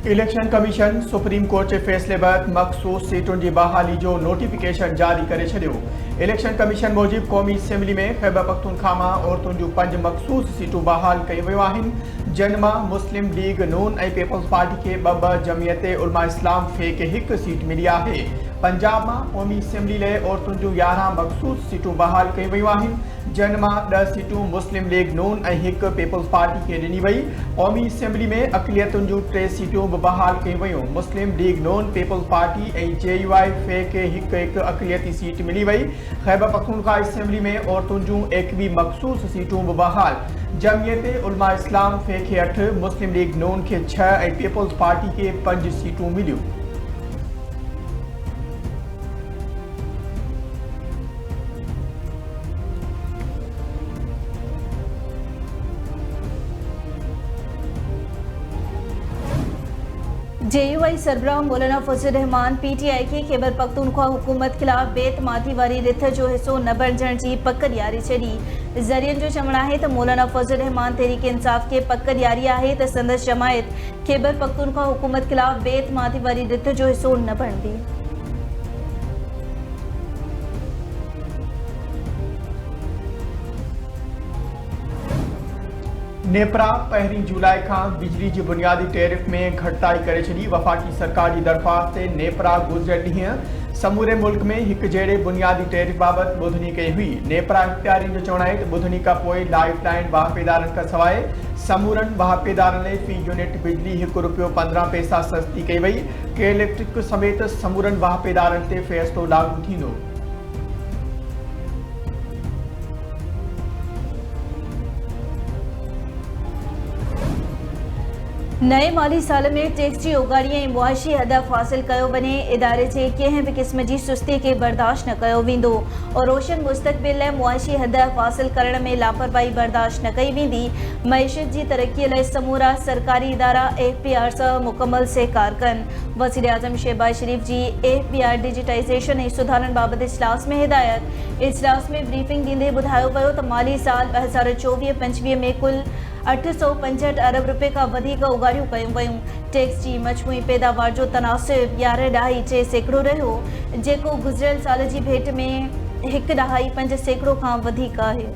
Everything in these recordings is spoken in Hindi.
इलेक्शन कमीशन सुप्रीम कोर्ट के फैसले बाद मखसूस सीटुन की बहाली जो नोटिफिकेशन जारी करे छो। इलेक्शन कमीशन मूजिब कौमी असम्बली में खैबर पख्तूनख्वा औरतुन जूं 5 मखसूस सीटूं बहाल कई वियूं आहिनि। जिन मां मुस्लिम लीग नून ऐं पीपल्स पार्टी के ॿ जमियत उलमा इस्लाम फे के 1 सीट मिली है। पंजाब में कौमी असम्बली लाइ औरतुन जूं 11 मखसूस सीटूं बहाल कई वियूं आहिनि। जिन मां 10 सीटूं मुस्लिम लीग नून ऐं 1 पीपल्स पार्टी के ॾिनी वई। कौमी असम्बली में अक़लियतुन जूं 3 सीटूं भी बहाल कई वियूं। मुस्लिम लीग नून पीपल्स पार्टी ऐं JUI फे के 1 अक़लियती सीट मिली वई। खैबर पख्तूनख्वा असम्बली में औरतुन जूं 21 मखसूस सीटूं भी बहाल। जमियत उलमा इस्लाम फे के 8, मुस्लिम लीग नून के 6 ऐं पीपल्स पार्टी के 5 सीटूं मिलियूं। JUI सरबराह मौलाना फजल रहमान PTI के खैबर पख्तूनख्वा हुकूमत खिलाफ बेतमादी वारी रिथ जो हिस्सो न बणजण जी पक ॾियारे छॾी। ज़रियनि जो चवणु आहे त मौलाना फजल रहमान तहरीक इंसाफ के पक ॾियारी आहे त संदसि जमायत खैबर पख्तूनख्वा हुकूमत खिलाफ बेतमादी वारी रिथ जो हिस्सो न बणंदी। नेपरा 1 जुलाई का बिजली की बुनियादी टैरिफ में घटाई करे छड़ी। वफाकी सरकार की दरख्वास्त से नेपरा गुज़िरियल ॾींहुं समूरे मुल्क में एक जहिड़े बुनियादी टैरिफ बाबत ॿुधनी कई हुई। नेपरा इख्तियारियुनि जो चवणु आहे त ॿुधनी खां पोइ लाइफ लाइन वाहपेदारनि खां सवाइ समूरनि वाहपेदारनि लाइ फी यूनिट बिजली ₹1.15 सस्ती कई वई। के इलेक्ट्रिक समेत समूरनि वाहपेदारनि ते फ़ैसिलो लागू थींदो। नए माली साल में टैक्स की उगाड़ी ऐं मुआशी हदफ हासिल कयो वञे। इदारे जे कंहिं बि क़िस्म जी सुस्ती के बर्दाश्त न कयो वेंदो और रोशन मुस्तक़बिल लाइ मुआशी हदफ हासिल करण में लापरवाही बर्दाश्त न कई वेंदी। मईशत जी तरक्कीअ लाइ समूरा सरकारी इदारा FBR सां मुकमल सहकार कनि। वज़ीर आज़म शहबाज शरीफ जी FBR डिजिटाइज़ेशन ऐं सुधारनि बाबति इजलास में हिदायत। इजलास में ब्रीफिंग ॾींदे ॿुधायो वियो त माली साल 2024-25 में कुल 865 अरब रुपए का वधीक उगाड़ियूं कयूं वयूं। टैक्स जी मजमूई पैदावार जो तनासिब 11.6% रहियो, जेको गुज़िरियल साल जी भेट में 1.5% खां वधीक आहे।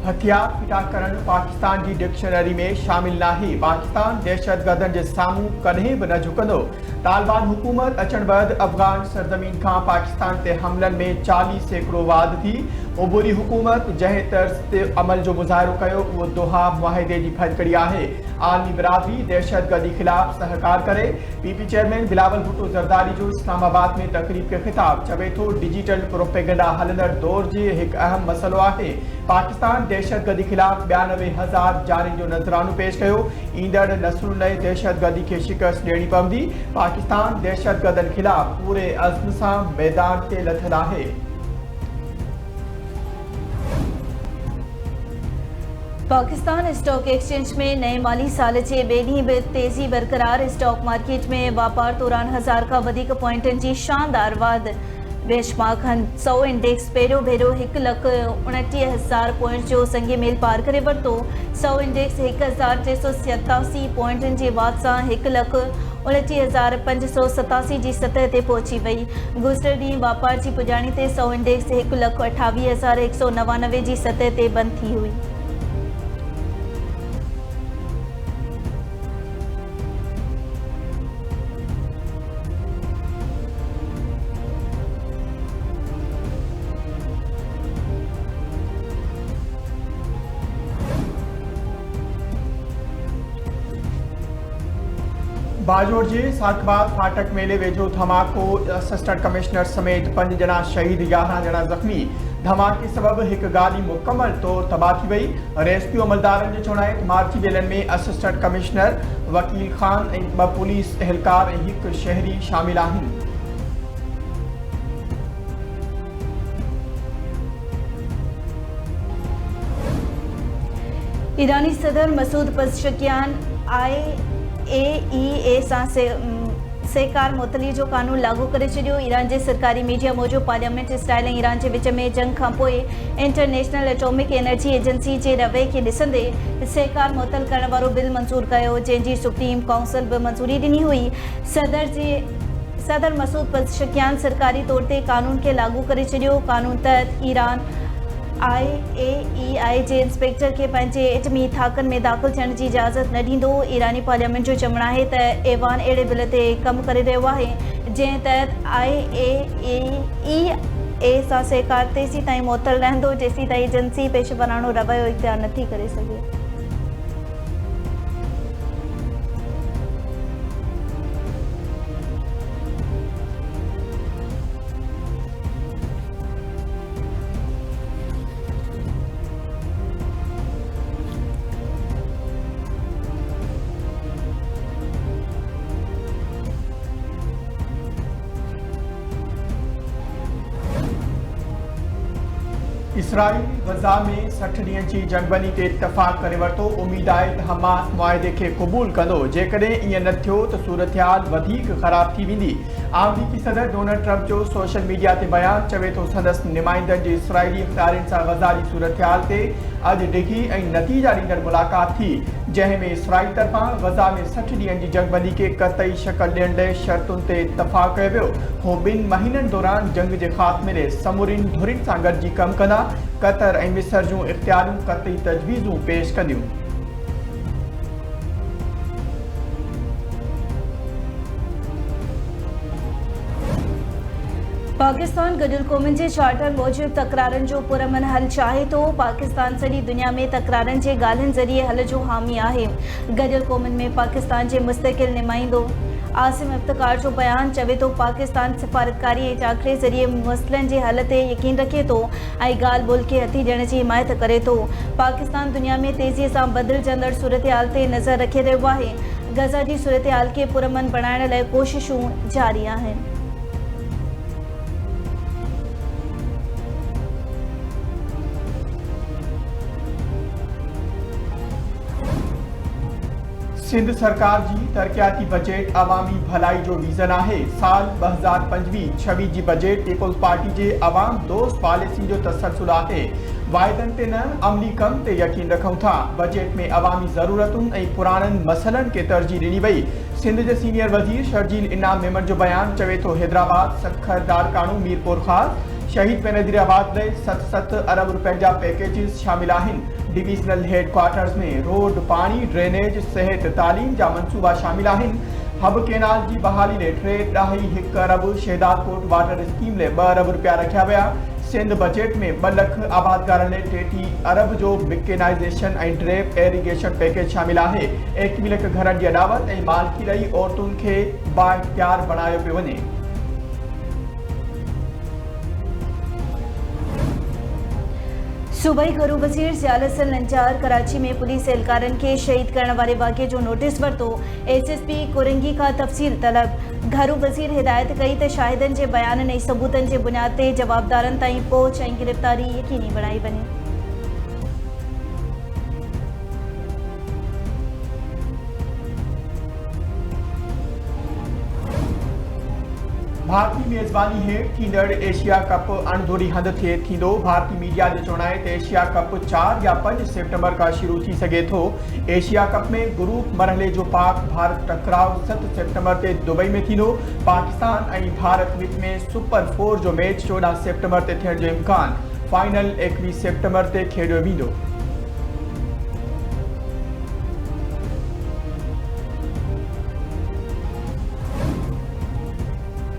हथियार फिटा करण पाकिस्तान की डिक्शनरी में शामिल नाहे। पाकिस्तान दहशतगर्दनि के सामूं कदें भी न झुकंदो। तालिबान हुकूमत अचण बैदि अफगान सरजमीन का पाकिस्तान ते हमलन में 40% वाध थी। उबूरी हुकूमत जंहिं तर्ज़ ते अमल जो मुज़ाहिरो कयो उहो दोहा मुआहिदे की फटकड़ी है। आलमी बिरादरी दहशतगर्दी खिलाफ सहकार करे। PP चेयरमैन बिलावल भुट्टो ज़रदारी जो इस्लामाबाद में तकरीब के खिताब। चवे तो डिजिटल प्रोपेगेंडा हलंदड़ दौर जी एक अहम मसलो है। पाकिस्तान दहशतगर्दी खिलाफ 92,000 जारियुनि जो नज़रानो पेश कयो। ईंदड़ नस्लुनि लाइ दहशतगर्दी के शिकस्त ॾियणी पवंदी। पाकिस्तान दहशतगर्दनि खिलाफ पूरे अज़्म सां मैदान ते लथल है। पाकिस्तान स्टॉक एक्सचेंज में नए माली साल के ॿिए ॾींहुं भी तेज़ी बरक़रार। स्टॉक मार्केट में वापार दौरान 1000 का वधीक पॉइंटनि जी शानदार वाध। बेंचमार्क 100 इंडेक्स पहिरियों भेरो 1,29,000 पॉइंट जो संगे मेल पार करे वरितो। 100 इंडेक्स 1,387 पॉइंटनि जे वाध सां 1,29,587 जी सतह ते पहुची वई। गुज़िरियल ॾींहुं वापार जी पुॼाणी ते 100 इंडेक्स 1,28,199 जी सतह ते बंदि थी हुई। बाजोड़ के साकबाद फाटक मेले वेझो धमाको। असिस्टेंट कमिश्नर समेत 5 जना शहीद, 11 जना जख्मी। धमाके सबब एक गाड़ी मुकम्मल तौर तबाह थी वई। रेस्क्यू अमलदारन जो चवणु आहे त मार्ची बेलन में असिस्टेंट कमिश्नर वकील खान ऐं 2 पुलिस एहलकार ऐं 1 शहरी शामिल आहिनि। ईरानी सदर मसूद पज़ेश्कियान IAEA सां सेकार मुतली जो कानून लागू करे छॾियो। ईरान जे सरकारी मीडिया मूजिबि पार्लियामेंट इसराइल ऐं ईरान जे विच में जंग खां पोइ इंटरनेशनल एटॉमिक एनर्जी एजेंसी जे रवैये खे ॾिसंदे सेकार मुअतल करण वारो बिल मंज़ूर कयो, जंहिंजी सुप्रीम काउंसिल बि मंज़ूरी ॾिनी हुई। सदर मसूद पज़ेश्कियान सरकारी तौर ते कानून खे लागू करे छॾियो। कानून तहत ईरान IAEA जे इंस्पेक्टर खे पंहिंजे एटमी थाकनि में दाख़िल थियण जी इजाज़त न ॾींदो। ईरानी पार्लियामेंट जो चवणु आहे त ऐवान अहिड़े बिल ते कमु करे रहियो आहे जंहिं तहत IAEA सां सेकार तेसीं ताईं मुअतल रहंदो जेसीं ताईं एजेंसी पेशेवराणो रवैयो इख्तियार नथी करे सघे। इसराइल गज़ा में 60 ॾींहं जी जंगबंदी ते इतफ़ाक़ करे वरितो। उमेद आहे त हमास मुआहिदे खे क़बूल कंदो। जेकॾहिं ईअं न थियो त सूरतहाल वधीक ख़राब थी वेंदी। अमरीकी सदर डोनाल्ड ट्रंप जो सोशल मीडिया ते बयान चवे थो संदसि नुमाइंदनि जी इसराइली इख़्तियारनि सां गज़ा जी सूरतहाल ते अॼु डिघी ऐं नतीजा ॾींदड़ मुलाक़ात थी, जंहिं में इसराइल तरफ़ां गज़ा में 60 ॾींहनि जी जंगबंदी खे क़तई शक्ल ॾियण लाइ शर्तुनि ते इतफ़ाक़ कयो वियो। हू 2 महीननि दौरान जंग जे ख़ात्मे लाइ समूरियुनि धुरियुनि सां गॾिजी कमु कंदा। कतर ऐं मिस्र जूं इख़्तियारियूं क़तई तजवीज़ूं पेश कंदियूं। पाकिस्तान गॾियल क़ौमुनि जे चार्टर मूजिबि तकरारनि जो पुरअमन हल चाहे थो। पाकिस्तान सॼी दुनिया में तकरारनि जे ॻाल्हियुनि ज़रिए हल जो हामी आहे। गॾियल क़ौमुनि में पाकिस्तान जे मुस्तक़िल नुमाइंदो आसिम इफ्तिकार जो बयान चवे थो पाकिस्तान सिफ़ारतकारी ऐं टाकरे ज़रिए मसइलनि जे हल ते यकीन रखे थो ऐं ॻाल्हि ॿोल खे हथी ॾियण जी हिमायत करे थो। पाकिस्तान दुनिया में तेज़ीअ सां बदिलजंदड़ सूरतहाल ते नज़र रखे रहियो आहे। गज़ा जी सूरतहाल खे पुरअमन बणाइण लाइ कोशिशूं जारी आहिनि। सिंध सरकार जी तरक़ियाती बजट अवामी भलाई जो विज़न आहे। साल 2025-26 जी बजट पीपल्स पार्टी जे अवाम दोस्त पॉलिसी जो तसलसल आहे। वाइदनि ते न अमली कम ते यकीन रखूं था। बजट में अवामी ज़रूरतुनि ऐं पुराणनि मसइलनि खे तरजीह ॾिनी वई। सिंध जे सीनियर वज़ीर शर्जील इनाम मेमन जो बयान चवे थो हैदराबाद सखर दारकानू मीरपुर ख़ास शहीद बेनज़ीराबाद लाइ 7 अरब रुपयनि जा पैकेजिस शामिल आहिनि। डिवीज़नल हेडक्वार्टर्स में रोड पाणी ड्रेनेज सिहत तालीम जा मनसूबा शामिल आहिनि। हब केनाल जी बहाली लाइ 3.1 अरब शहदादकोट वाटर स्कीम लाइ 2 अरब रुपया रखिया विया। सिंध बजट में 2 लख आबादगारनि लाइ 33 अरब जो मिकेनाइज़ेशन ऐं ड्रिप इरिगेशन पैकेज शामिल आहे। 21 लख घरनि जी अॾावत ऐं मालिकी रही औरतुनि खे बाइख्तियार बणायो पियो वञे। सूबाई घरू वज़ीर ज़ियाउल हसन लंचार कराची में पुलिस एहलकारनि खे शहीद करण वारे वाक़े जो नोटिस वरितो। SSP कोरंगी खां तफ़सील तलब। घरू वज़ीर हिदायत कई त शाहिदनि जे बयाननि ऐं सबूतनि जे बुनियाद ते जवाबदारनि ताईं पहुच ऐं गिरफ़्तारी यकीनी बणाई वञे। भारतीय मेज़बानी हेठि थींदड़ एशिया कप अणधोरी हंधि थिए थींदो। भारतीय मीडिया जो चवणु आहे त एशिया कप 4 या 5 सितंबर खां शुरू थी सघे थो। एशिया कप में ग्रुप मरहले जो पाक भारत टकराव 7 सितंबर ते दुबई में थींदो। पाकिस्तान ऐं भारत विच में सुपर 4 जो मैच 14 सितंबर ते थियण जो इम्कान। फाइनल 21 सितंबर ते खेॾियो वेंदो।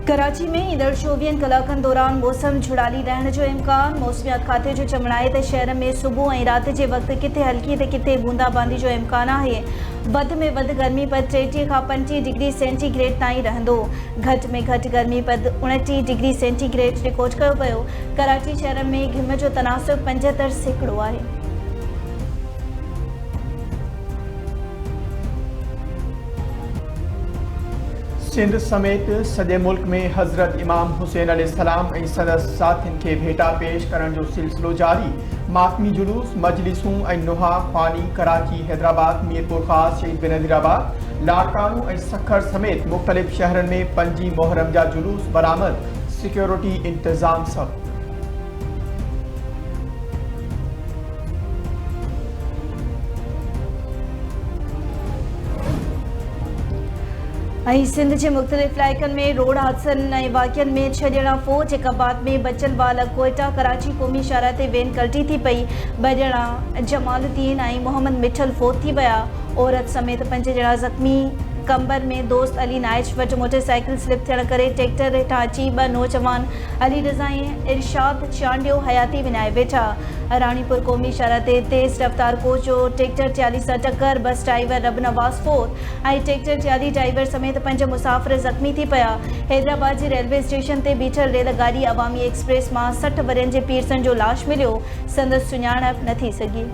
कराची में ईंदड़ 24 कलाकनि दौरान मौसम झुड़ाली रहण जो इम्कान। मौसमियात खाते जो चवणु आहे त शहर में सुबुह ऐं राति जे वक़्तु किथे हल्की त किथे बूंदाबांदी जो इम्कान आहे। वधि में वधि गर्मीपद 33 खां 35 डिग्री सेंटीग्रेड ताईं रहंदो। घटि में घटि गर्मीपद 29 डिग्री सेंटीग्रेड रिकॉर्ड कयो वियो। कराची शहर में घिम जो तनासुब 75% आहे। सिंध समेत सॼे मुल्क में हज़रत इमाम हुसैन अलैहिस्सलाम ऐं संदसि साथियुनि खे भेटा पेश करण जो सिलसिलो जारी। मातमी जुलूस मजलिसूं ऐं नुहा फ़ानी कराची हैदराबाद मीरपुर ख़ास शहीद बेनज़ीराबाद लाड़काणू ऐं सखर समेत मुख़्तलिफ़ शहरनि में 5 मुहर्रम जा जुलूस बरामद, सिक्योरिटी इंतज़ाम सख़्त। सिंध के मुख़्तलिफ़ इलाइक़नि में रोड हादसनि ऐं वाक़िअनि में 6 ॼणा फ़ौज, हिक बाद में बचल बाल कोयटा कराची क़ौमी शाहराह ते वेन कल्टी थी पई। 2 ॼणा जमालुद्दीन ऐं मोहम्मद मिठल फोत थी विया। औरत समेत 5 ॼणा ज़ख़्मी। कंबर में दोस्त अली नाइच वटि मोटरसाइकिल स्लिप थियण करे ट्रैक्टर हेठां अची 2 नौजवान अली रज़ा ऐं इरशाद चांडियो हयाती विञाए वेठा। रानीपुर क़ौमी शाहराह ते तेज़ रफ़्तार कोच जो ट्रैक्टर ट्राली सां टक्कर, बस ड्राइवर रब नवाज़ फोत ऐं ट्रैक्टर ट्राली ड्राइवर समेत 5 मुसाफ़िर ज़ख़्मी थी पिया। हैदराबाद जे रेलवे स्टेशन ते बीठल रेलगाॾी अवामी एक्सप्रेस मां 60 वरियनि जे पीरसन जो लाश मिलियो, संदसि सुञाणप न थी सघी।